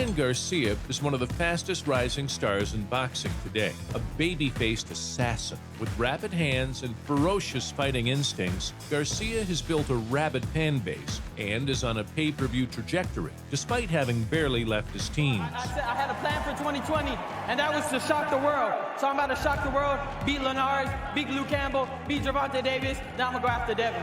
Ryan Garcia is one of the fastest rising stars in boxing today, a baby-faced assassin. With rapid hands and ferocious fighting instincts, Garcia has built a rabid fan base and is on a pay-per-view trajectory, despite having barely left his teens. I said I had a plan for 2020, and that was to shock the world. So I'm about to shock the world, beat Linares, beat Luke Campbell, beat Gervonta Davis, now I'm gonna go after Devin.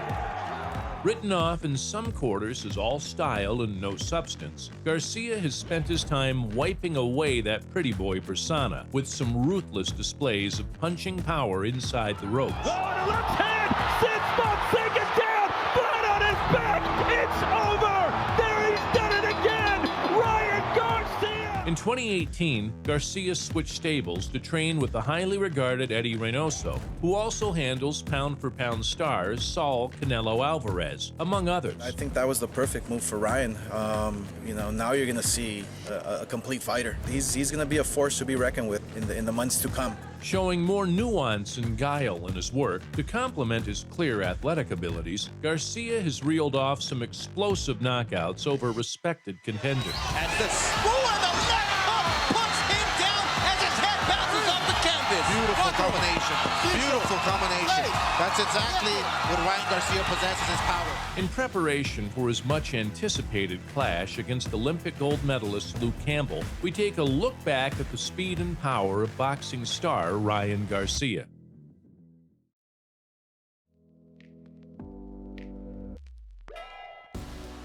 Written off in some quarters as all style and no substance, Garcia has spent his time wiping away that pretty boy persona with some ruthless displays of punching power inside the ropes. Oh, and a left hand sends FONSECA down, flat on his back. It's over. There, he's done it again. Ryan Garcia. In 2018, Garcia switched stables to train with the highly regarded Eddy Reynoso, who also handles pound-for-pound stars Saul, Canelo, Alvarez, among others. I think that was the perfect move for Ryan. Now you're going to see a complete fighter. He's going to be a force to be reckoned with in the months to come. Showing more nuance and guile in his work, to complement his clear athletic abilities, Garcia has reeled off some explosive knockouts over respected contenders. And the spool and the left hook puts him down as his head bounces off the canvas. Beautiful combination. Beautiful combination. That's exactly what Ryan Garcia possesses, his power. In preparation for his much-anticipated clash against Olympic gold medalist Luke Campbell, we take a look back at the speed and power of boxing star Ryan Garcia.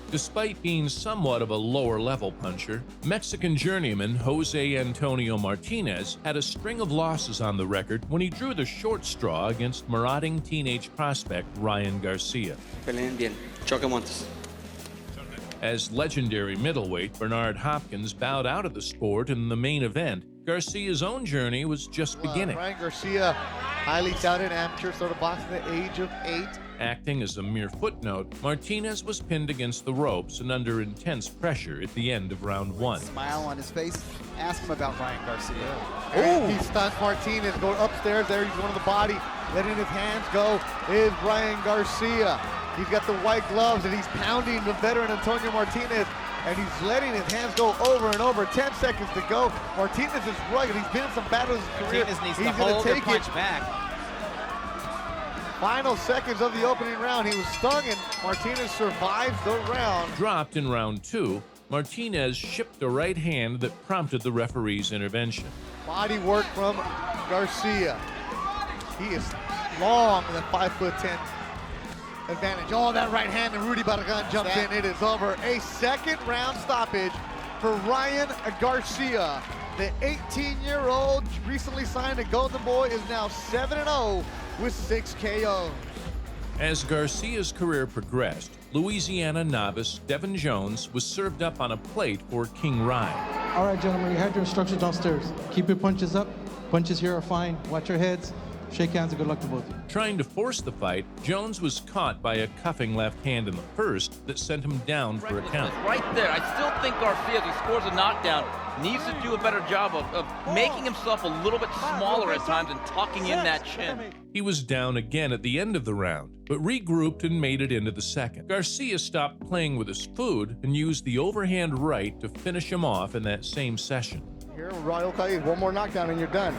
Despite being somewhat of a lower-level puncher, Mexican journeyman Jose Antonio Martinez had a string of losses on the record when he drew the short straw against marauding teenage prospect Ryan Garcia. Peleen bien. Choquemontes. As legendary middleweight Bernard Hopkins bowed out of the sport in the main event, Garcia's own journey was just beginning. Ryan Garcia, highly touted amateur, started boxing at the age of 8. Acting as a mere footnote, Martinez was pinned against the ropes and under intense pressure at the end of round 1. Smile on his face. Ask him about Ryan Garcia. Oh! He stuns Martinez, going upstairs there, he's going to the body, letting his hands go, is Ryan Garcia. He's got the white gloves and he's pounding the veteran Antonio Martinez, and he's letting his hands go over and over. 10 seconds to go. Martinez is rugged. He's been in some battles in his career. Martinez needs he's to going hold to or take punch it. back. Final seconds of the opening round. He was stung and Martinez survives the round. Dropped in round 2, Martinez shipped a right hand that prompted the referee's intervention. Body work from Garcia. He is long in the 5'10" advantage. Oh, that right hand, and Rudy Barragan jumps in. It is over. A second round stoppage for Ryan Garcia. The 18-year-old recently signed to Golden Boy is now 7-0 with 6 KOs. As Garcia's career progressed, Louisiana novice Devin Jones was served up on a plate for King Ryan. All right, gentlemen, you had your instructions downstairs. Keep your punches up. Punches here are fine. Watch your heads. Shake hands and good luck to both of you. Trying to force the fight, Jones was caught by a cuffing left hand in the first that sent him down for a count. Right there. I still think Garcia, as he scores a knockdown, needs to do a better job of making himself a little bit smaller at times and tucking in that chin. He was down again at the end of the round, but regrouped and made it into the second. Garcia stopped playing with his food and used the overhand right to finish him off in that same session. Here, Raul Calles, one more knockdown and you're done.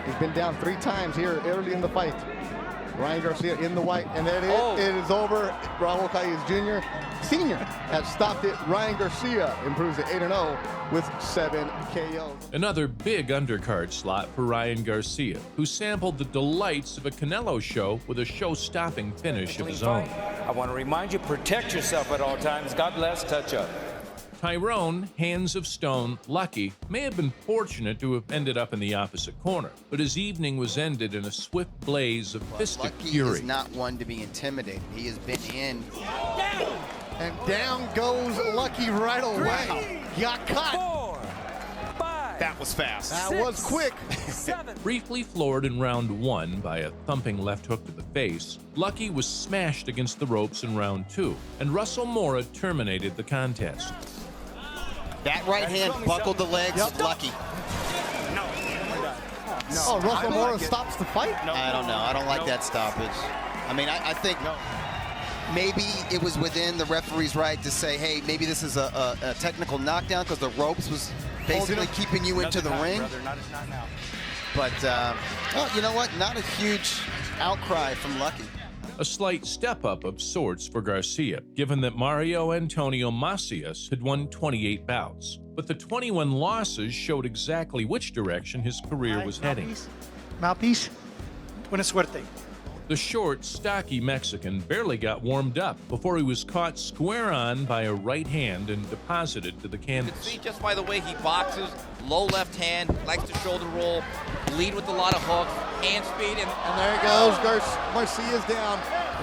He's been down 3 times here early in the fight. Ryan Garcia in the white, and there it is. Oh. It is over. Raul Calles Jr., Sr. has stopped it. Ryan Garcia improves to 8-0 with 7 KOs. Another big undercard slot for Ryan Garcia, who sampled the delights of a Canelo show with a show-stopping finish of his own. I want to remind you, protect yourself at all times. God bless, touch up. Tyrone, Hands of Stone, Lucky may have been fortunate to have ended up in the opposite corner, but his evening was ended in a swift blaze of fistic Lucky fury. is not one to be intimidated. He has been in. And down goes Lucky right away. Got caught. 4, 5. That was fast. That was quick. 7. Briefly floored in round 1 by a thumping left hook to the face, Lucky was smashed against the ropes in round 2, and Russell Mora terminated the contest. That right hand buckled the legs. Lucky. No. Oh, Russell Mora stops the fight? No. I don't know. I don't like that stoppage. I mean, I think maybe it was within the referee's right to say, hey, maybe this is a technical knockdown because the ropes was basically keeping you into the ring. Brother, not now. But, well, you know what? Not a huge outcry from Lucky. A slight step-up of sorts for Garcia, given that Mario Antonio Macias had won 28 bouts. But the 21 losses showed exactly which direction his career was heading. Mouthpiece. Buena suerte. The short, stocky Mexican barely got warmed up before he was caught square on by a right hand and deposited to the You canvas. can see just by the way he boxes, low left hand, likes to shoulder roll, lead with a lot of hooks, hand speed, and there he goes. Garcia's down.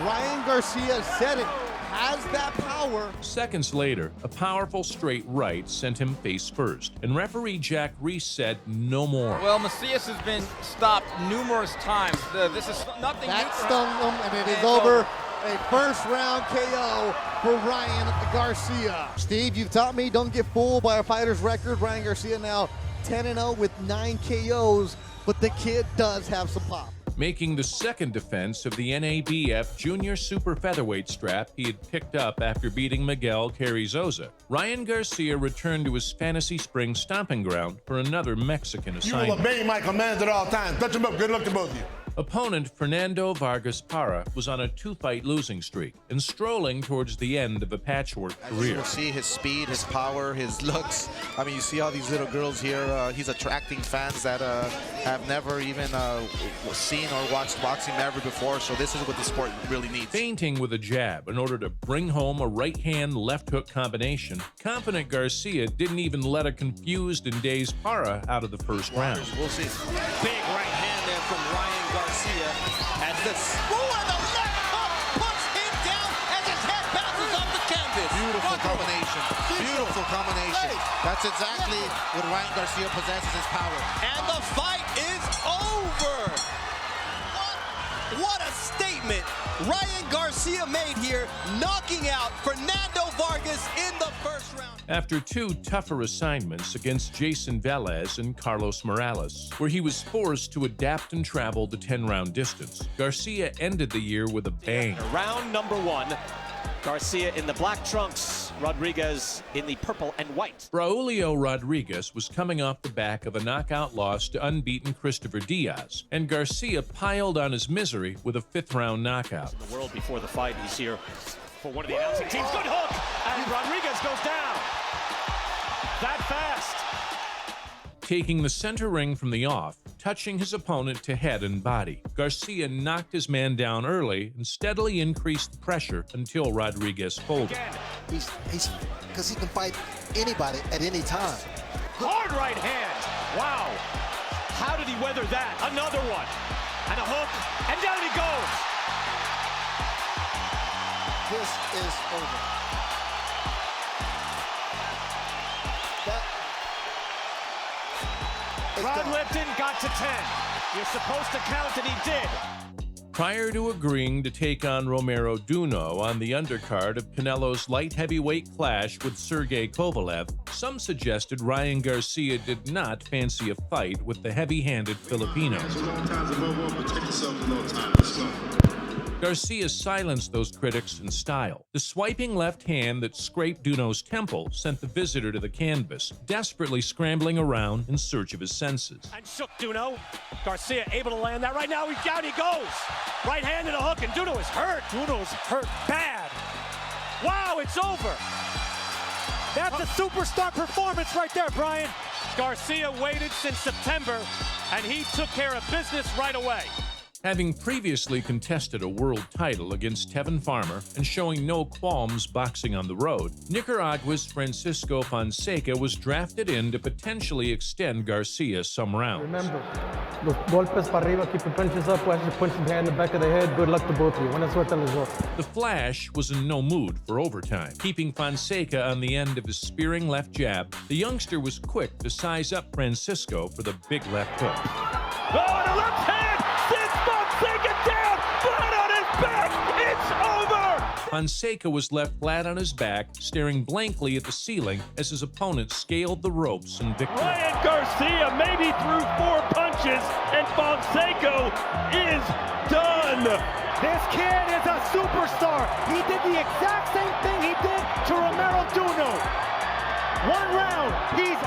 Ryan Garcia said it. Has that power. Seconds later, a powerful straight right sent him face first, and referee Jack Reese said no more. well, Macias has been stopped numerous times. This is nothing That new for stung him, and it is over. A first-round KO for Ryan Garcia. Steve, you've taught me don't get fooled by a fighter's record. Ryan Garcia now 10-0 with 9 KOs, but the kid does have some pop. Making the second defense of the NABF Junior Super Featherweight strap he had picked up after beating Miguel Carrizosa, Ryan Garcia returned to his Fantasy Springs stomping ground for another Mexican assignment. You will obey my commands at all times. Touch him up. Good luck to both of you. Opponent Fernando Vargas Parra was on a 2-fight losing streak and strolling towards the end of a patchwork career. You see his speed, his power, his looks. I mean, you see all these little girls here. He's attracting fans that have never even seen or watched boxing ever before. So this is what the sport really needs. Feinting with a jab in order to bring home a right hand left hook combination, confident Garcia didn't even let a confused and dazed Parra out of the first round. We'll see. Big right hand there from Ryan Garcia as the and the left hook puts him down as his head bounces off the canvas. Beautiful combination. Beautiful combination. That's exactly what Ryan Garcia possesses, his power. And the fight is over. What a statement Ryan Garcia made here, knocking out Fernando Vargas in the first round. After 2 tougher assignments against Jason Velez and Carlos Morales, where he was forced to adapt and travel the 10-round distance, Garcia ended the year with a bang. Round number 1. Garcia in the black trunks, Rodriguez in the purple and white. Braulio Rodriguez was coming off the back of a knockout loss to unbeaten Christopher Diaz, and Garcia piled on his misery with a 5th-round knockout. In the world before the fight, he's here for one of the announcing teams. Good hook, and Rodriguez goes down. That fast. Taking the center ring from the off, touching his opponent to head and body, Garcia knocked his man down early and steadily increased the pressure until Rodriguez folded. He's because he can fight anybody at any time. Hard right hand. Wow. How did he weather that? Another one. And a hook. And down he goes. This is over. Rod Lipton got to 10. You're supposed to count, and he did. Prior to agreeing to take on Romero DUNO on the undercard of Canelo's light heavyweight clash with Sergey Kovalev, some suggested Ryan Garcia did not fancy a fight with the heavy-handed Filipino. Garcia silenced those critics in style. The swiping left hand that scraped DUNO's temple sent the visitor to the canvas, desperately scrambling around in search of his senses. And shook DUNO. Garcia able to land that right now. Down he goes. Right hand and a hook, and DUNO is hurt. DUNO's hurt bad. Wow, it's over. That's a superstar performance right there, Brian. Garcia waited since September, and he took care of business right away. Having previously contested a world title against Tevin Farmer and showing no qualms boxing on the road, Nicaragua's Francisco Fonseca was drafted in to potentially extend Garcia some rounds. Remember, los golpes para arriba, keep your punches up, watch your punches behind the back of the head. Good luck to both of you. Buena suerte a los dos. The Flash was in no mood for overtime. Keeping Fonseca on the end of his spearing left jab, the youngster was quick to size up Francisco for the big left hook. Oh, the left hand! Fonseca down, flat on his back, it's over! Fonseca was left flat on his back, staring blankly at the ceiling as his opponent scaled the ropes in victory. Ryan Garcia maybe threw 4 punches, and Fonseca is done! This kid is a superstar. He did the exact same thing he did to Romero DUNO. 1 round, he's